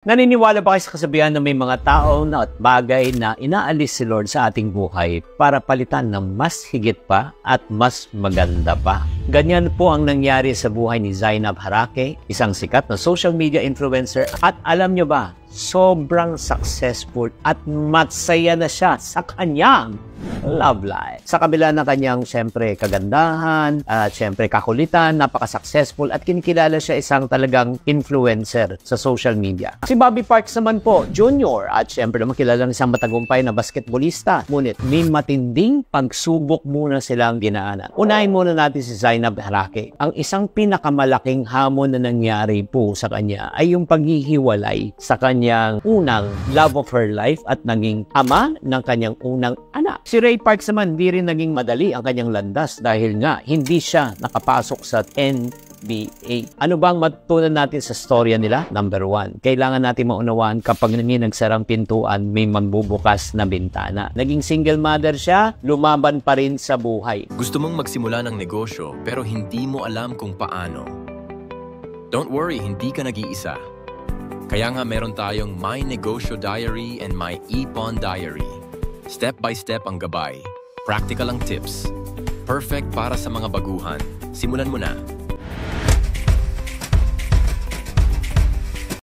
Naniniwala ba kayo sa kasabihan na may mga tao na at bagay na inaalis si Lord sa ating buhay para palitan ng mas higit pa at mas maganda pa? Ganyan po ang nangyari sa buhay ni Zainab Harake, isang sikat na social media influencer. At alam nyo ba, sobrang successful at masaya na siya sa kanyang love life. Sa kabila ng kanyang siyempre kagandahan at siyempre kakulitan, napaka-successful at kinikilala siya isang talagang influencer sa social media. Si Bobby Parks naman po, Jr. at siyempre naman kilala ng isang matagumpay na basketballista. Ngunit may matinding pagsubok muna silang dinaanan. Unahin muna natin si Zainab Harake. Ang isang pinakamalaking hamon na nangyari po sa kanya ay yung paghihiwalay sa kanyang unang love of her life at naging ama ng kanyang unang anak. Si Ray Parks naman, hindi rin naging madali ang kanyang landas dahil nga hindi siya nakapasok sa NBA. Ano bang matutunan natin sa storya nila? Number 1, kailangan natin maunawaan kapag nagsarang pintuan, may magbubukas na bintana. Naging single mother siya, lumaban pa rin sa buhay. Gusto mong magsimula ng negosyo pero hindi mo alam kung paano. Don't worry, hindi ka nag-iisa. Kaya nga meron tayong My Negosyo Diary and My Ipon Diary. Step by step ang gabay. Practical ang tips. Perfect para sa mga baguhan. Simulan mo na.